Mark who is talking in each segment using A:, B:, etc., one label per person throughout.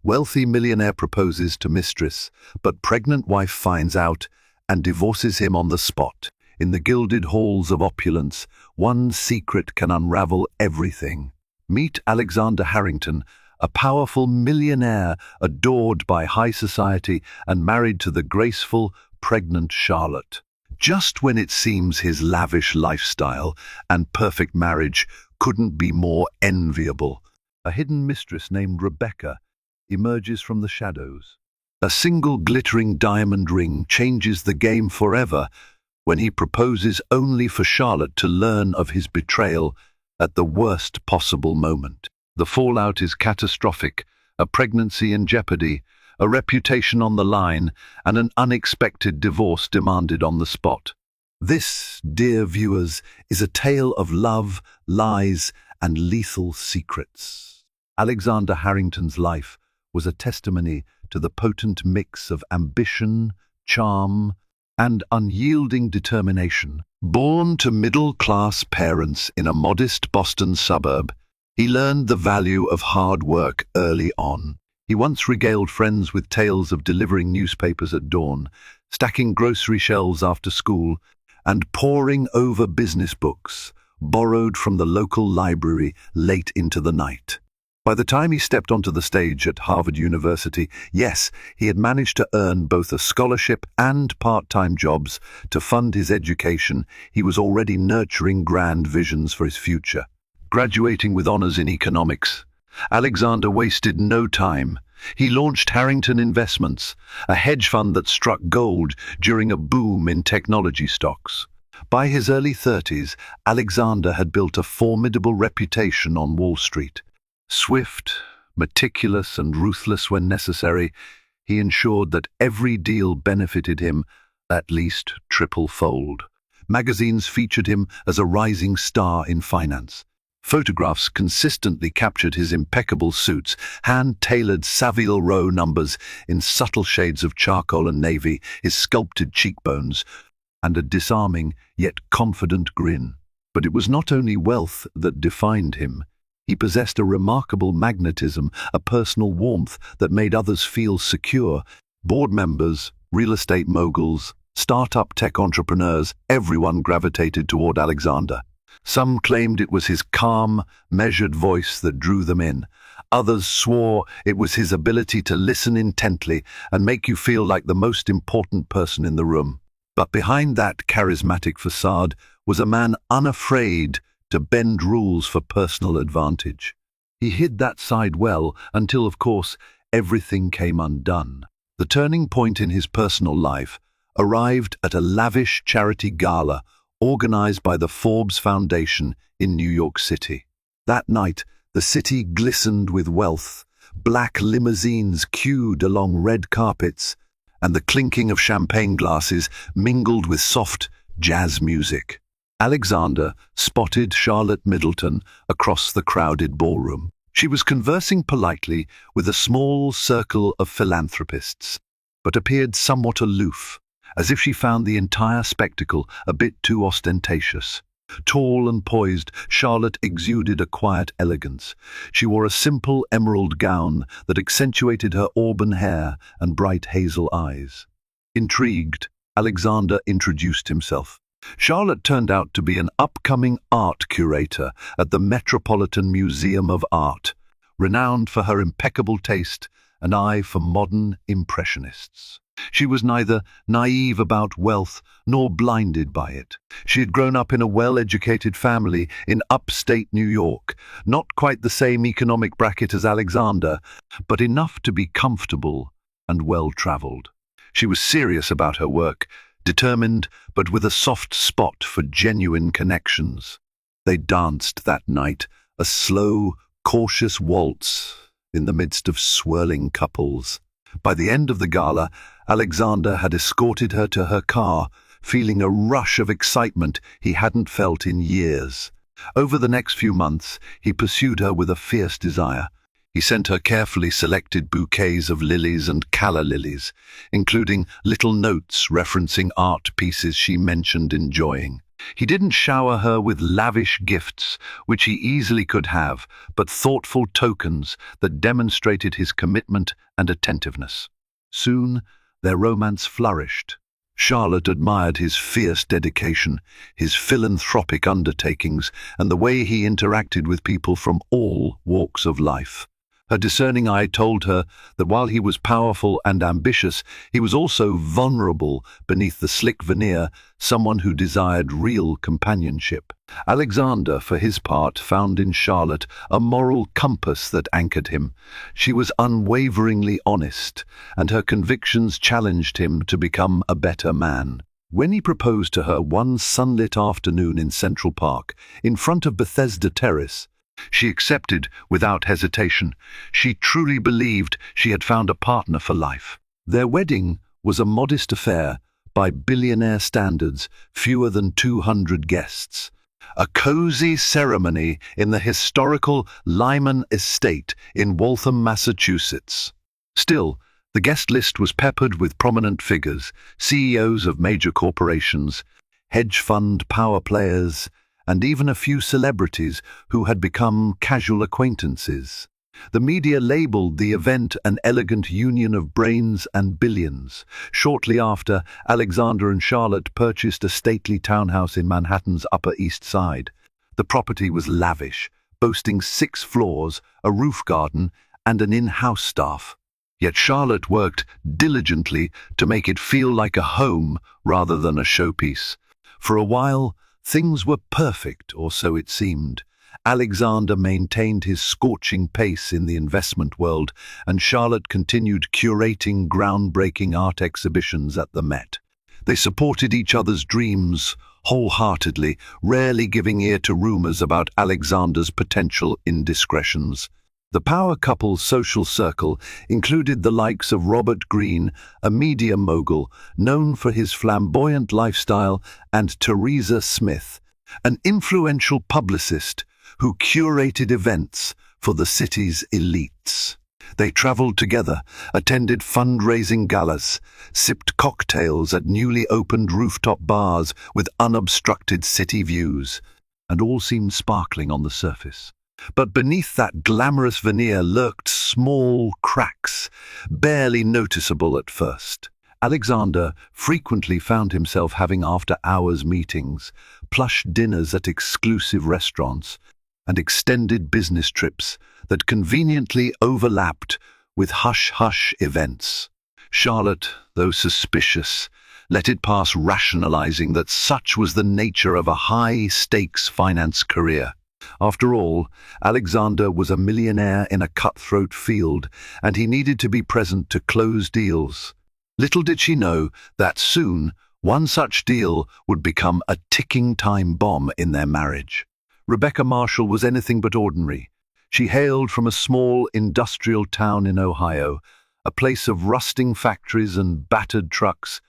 A: Wealthy millionaire proposes to Mistress, but pregnant wife finds out and divorces him on the spot. In the gilded halls of opulence, one secret can unravel everything. Meet Alexander Harrington, a powerful millionaire adored by high society and married to the graceful, pregnant Charlotte. Just when it seems his lavish lifestyle and perfect marriage couldn't be more enviable, a hidden mistress named Rebecca emerges from the shadows. A single glittering diamond ring changes the game forever when he proposes only for Charlotte to learn of his betrayal at the worst possible moment. The fallout is catastrophic, a pregnancy in jeopardy, a reputation on the line, and an unexpected divorce demanded on the spot. This, dear viewers, is a tale of love, lies, and lethal secrets. Alexander Harrington's life was a testimony to the potent mix of ambition, charm, and unyielding determination. Born to middle-class parents in a modest Boston suburb, he learned the value of hard work early on. He once regaled friends with tales of delivering newspapers at dawn, stacking grocery shelves after school, and poring over business books, borrowed from the local library late into the night. By the time he stepped onto the stage at Harvard University, yes, he had managed to earn both a scholarship and part-time jobs to fund his education. He was already nurturing grand visions for his future. Graduating with honors in economics, Alexander wasted no time. He launched Harrington Investments, a hedge fund that struck gold during a boom in technology stocks. By his early 30s, Alexander had built a formidable reputation on Wall Street. Swift, meticulous, and ruthless when necessary, he ensured that every deal benefited him at least triple-fold. Magazines featured him as a rising star in finance. Photographs consistently captured his impeccable suits, hand-tailored Savile Row numbers in subtle shades of charcoal and navy, his sculpted cheekbones, and a disarming yet confident grin. But it was not only wealth that defined him. He possessed a remarkable magnetism, a personal warmth that made others feel secure. Board members, real estate moguls, start-up tech entrepreneurs, everyone gravitated toward Alexander. Some claimed it was his calm, measured voice that drew them in. Others swore it was his ability to listen intently and make you feel like the most important person in the room. But behind that charismatic facade was a man unafraid to bend rules for personal advantage. He hid that side well until, of course, everything came undone. The turning point in his personal life arrived at a lavish charity gala organized by the Forbes Foundation in New York City. That night, the city glistened with wealth, black limousines queued along red carpets, and the clinking of champagne glasses mingled with soft jazz music. Alexander spotted Charlotte Middleton across the crowded ballroom. She was conversing politely with a small circle of philanthropists, but appeared somewhat aloof, as if she found the entire spectacle a bit too ostentatious. Tall and poised, Charlotte exuded a quiet elegance. She wore a simple emerald gown that accentuated her auburn hair and bright hazel eyes. Intrigued, Alexander introduced himself. Charlotte turned out to be an upcoming art curator at the Metropolitan Museum of Art, renowned for her impeccable taste and eye for modern impressionists. She was neither naive about wealth nor blinded by it. She had grown up in a well-educated family in upstate New York, not quite the same economic bracket as Alexander, but enough to be comfortable and well-traveled. She was serious about her work, determined but with a soft spot for genuine connections. They danced that night, a slow, cautious waltz in the midst of swirling couples. By the end of the gala, Alexander had escorted her to her car, feeling a rush of excitement he hadn't felt in years. Over the next few months, he pursued her with a fierce desire. He sent her carefully selected bouquets of lilies and calla lilies, including little notes referencing art pieces she mentioned enjoying. He didn't shower her with lavish gifts, which he easily could have, but thoughtful tokens that demonstrated his commitment and attentiveness. Soon, their romance flourished. Charlotte admired his fierce dedication, his philanthropic undertakings, and the way he interacted with people from all walks of life. Her discerning eye told her that while he was powerful and ambitious, he was also vulnerable beneath the slick veneer, someone who desired real companionship. Alexander, for his part, found in Charlotte a moral compass that anchored him. She was unwaveringly honest, and her convictions challenged him to become a better man. When he proposed to her one sunlit afternoon in Central Park, in front of Bethesda Terrace, she accepted without hesitation. She truly believed she had found a partner for life. Their wedding was a modest affair, by billionaire standards, fewer than 200 guests. A cozy ceremony in the historical Lyman Estate in Waltham, Massachusetts. Still, the guest list was peppered with prominent figures, CEOs of major corporations, hedge fund power players, and even a few celebrities who had become casual acquaintances. The media labeled the event an elegant union of brains and billions. Shortly after, Alexander and Charlotte purchased a stately townhouse in Manhattan's Upper East Side. The property was lavish, boasting 6 floors, a roof garden, and an in-house staff. Yet Charlotte worked diligently to make it feel like a home rather than a showpiece. For a while, things were perfect, or so it seemed. Alexander maintained his scorching pace in the investment world, and Charlotte continued curating groundbreaking art exhibitions at the Met. They supported each other's dreams wholeheartedly, rarely giving ear to rumors about Alexander's potential indiscretions. The power couple's social circle included the likes of Robert Greene, a media mogul known for his flamboyant lifestyle, and Teresa Smith, an influential publicist who curated events for the city's elites. They traveled together, attended fundraising galas, sipped cocktails at newly opened rooftop bars with unobstructed city views, and all seemed sparkling on the surface. But beneath that glamorous veneer lurked small cracks, barely noticeable at first. Alexander frequently found himself having after-hours meetings, plush dinners at exclusive restaurants, and extended business trips that conveniently overlapped with hush-hush events. Charlotte, though suspicious, let it pass, rationalizing that such was the nature of a high-stakes finance career. After all, Alexander was a millionaire in a cutthroat field, and he needed to be present to close deals. Little did she know that soon one such deal would become a ticking time bomb in their marriage. Rebecca Marshall was anything but ordinary. She hailed from a small industrial town in Ohio, a place of rusting factories and battered trucks,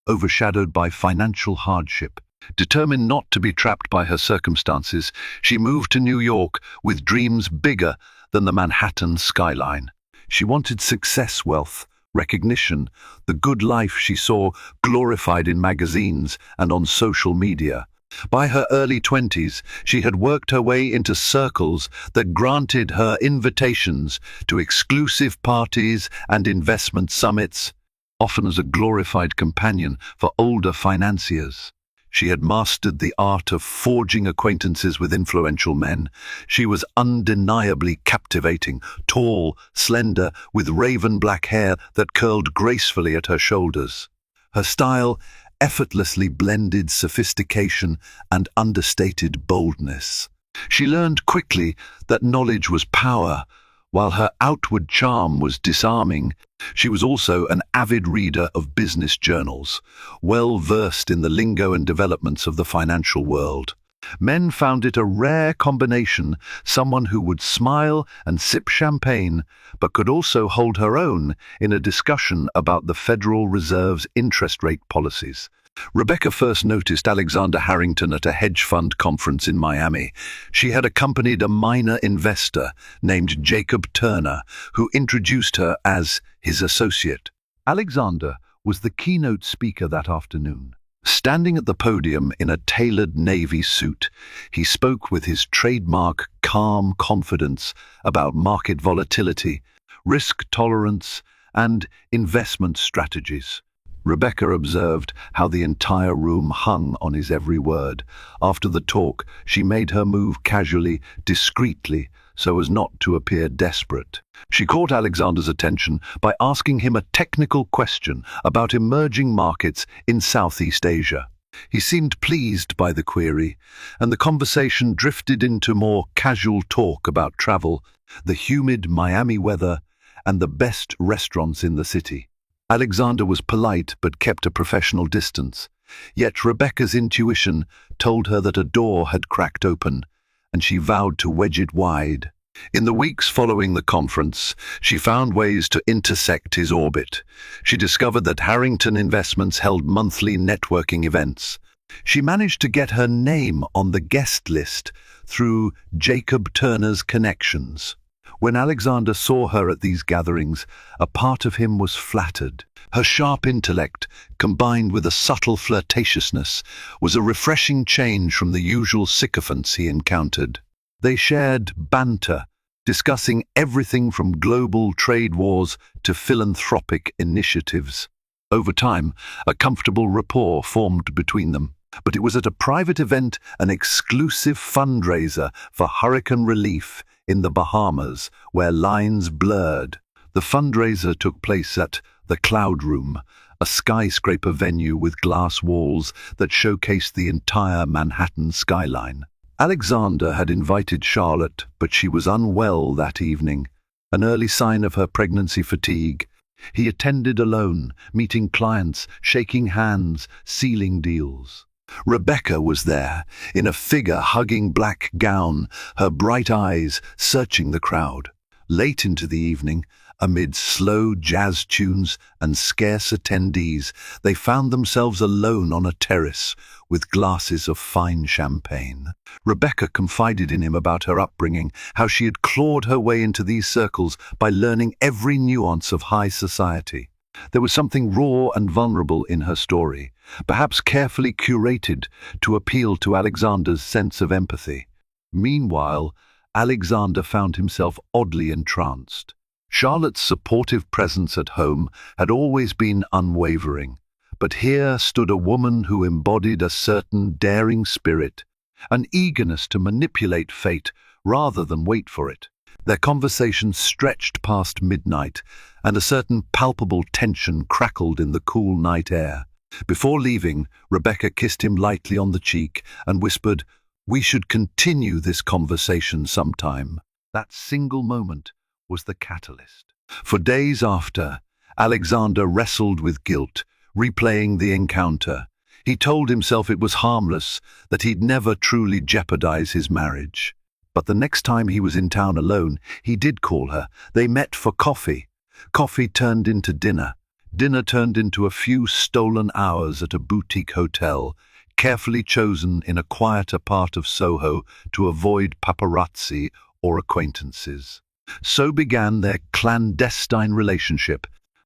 A: overshadowed by financial hardship. Determined not to be trapped by her circumstances, she moved to New York with dreams bigger than the Manhattan skyline. She wanted success, wealth, recognition, the good life she saw glorified in magazines and on social media. By her early 20s, she had worked her way into circles that granted her invitations to exclusive parties and investment summits, often as a glorified companion for older financiers. She had mastered the art of forging acquaintances with influential men. She was undeniably captivating, tall, slender, with raven black hair that curled gracefully at her shoulders. Her style effortlessly blended sophistication and understated boldness. She learned quickly that knowledge was power, while her outward charm was disarming. She was also an avid reader of business journals, well versed in the lingo and developments of the financial world. Men found it a rare combination, someone who would smile and sip champagne, but could also hold her own in a discussion about the Federal Reserve's interest rate policies. Rebecca first noticed Alexander Harrington at a hedge fund conference in Miami. She had accompanied a minor investor named Jacob Turner, who introduced her as his associate. Alexander was the keynote speaker that afternoon. Standing at the podium in a tailored navy suit, he spoke with his trademark calm confidence about market volatility, risk tolerance, and investment strategies. Rebecca observed how the entire room hung on his every word. After the talk, she made her move casually, discreetly, so as not to appear desperate. She caught Alexander's attention by asking him a technical question about emerging markets in Southeast Asia. He seemed pleased by the query, and the conversation drifted into more casual talk about travel, the humid Miami weather, and the best restaurants in the city. Alexander was polite but kept a professional distance, yet Rebecca's intuition told her that a door had cracked open, and she vowed to wedge it wide. In the weeks following the conference, she found ways to intersect his orbit. She discovered that Harrington Investments held monthly networking events. She managed to get her name on the guest list through Jacob Turner's connections. When Alexander saw her at these gatherings, a part of him was flattered. Her sharp intellect, combined with a subtle flirtatiousness, was a refreshing change from the usual sycophants he encountered. They shared banter, discussing everything from global trade wars to philanthropic initiatives. Over time, a comfortable rapport formed between them. But it was at a private event, an exclusive fundraiser for hurricane relief in the Bahamas, where lines blurred. The fundraiser took place at the Cloud Room, a skyscraper venue with glass walls that showcased the entire Manhattan skyline. Alexander had invited Charlotte, but she was unwell that evening, an early sign of her pregnancy fatigue. He attended alone, meeting clients, shaking hands, sealing deals. Rebecca was there, in a figure-hugging black gown, her bright eyes searching the crowd. Late into the evening, amid slow jazz tunes and scarce attendees, they found themselves alone on a terrace with glasses of fine champagne. Rebecca confided in him about her upbringing, how she had clawed her way into these circles by learning every nuance of high society. There was something raw and vulnerable in her story, perhaps carefully curated to appeal to Alexander's sense of empathy. Meanwhile, Alexander found himself oddly entranced. Charlotte's supportive presence at home had always been unwavering, but here stood a woman who embodied a certain daring spirit, an eagerness to manipulate fate rather than wait for it. Their conversation stretched past midnight, and a certain palpable tension crackled in the cool night air. Before leaving, Rebecca kissed him lightly on the cheek and whispered, "We should continue this conversation sometime." That single moment was the catalyst. For days after, Alexander wrestled with guilt, replaying the encounter. He told himself it was harmless, that he'd never truly jeopardize his marriage. But the next time he was in town alone, he did call her. They met for coffee. Coffee turned into dinner. Dinner turned into a few stolen hours at a boutique hotel, carefully chosen in a quieter part of Soho to avoid paparazzi or acquaintances. So began their clandestine relationship.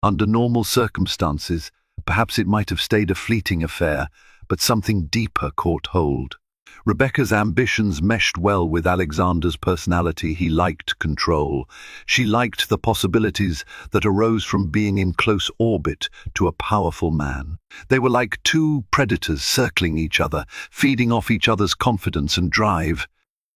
A: Under normal circumstances, perhaps it might have stayed a fleeting affair, but something deeper caught hold. Rebecca's ambitions meshed well with Alexander's personality. He liked control. She liked the possibilities that arose from being in close orbit to a powerful man. They were like two predators circling each other, feeding off each other's confidence and drive.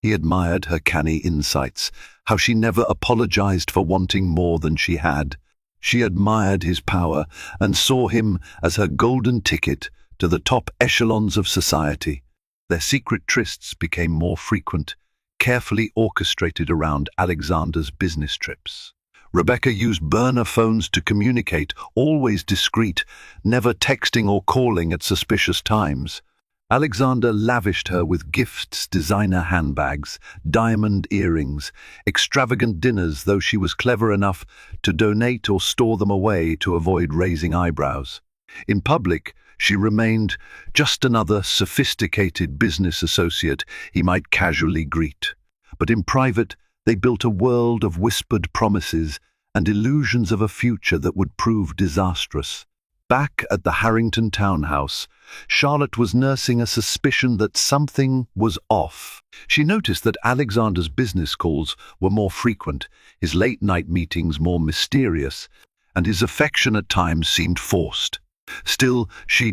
A: He admired her canny insights, how she never apologized for wanting more than she had. She admired his power and saw him as her golden ticket to the top echelons of society. Their secret trysts became more frequent, carefully orchestrated around Alexander's business trips. Rebecca used burner phones to communicate, always discreet, never texting or calling at suspicious times. Alexander lavished her with gifts, designer handbags, diamond earrings, extravagant dinners, though she was clever enough to donate or store them away to avoid raising eyebrows. In public, she remained just another sophisticated business associate he might casually greet. But in private, they built a world of whispered promises and illusions of a future that would prove disastrous. Back at the Harrington townhouse, Charlotte was nursing a suspicion that something was off. She noticed that Alexander's business calls were more frequent, his late-night meetings more mysterious, and his affection at times seemed forced. Still, she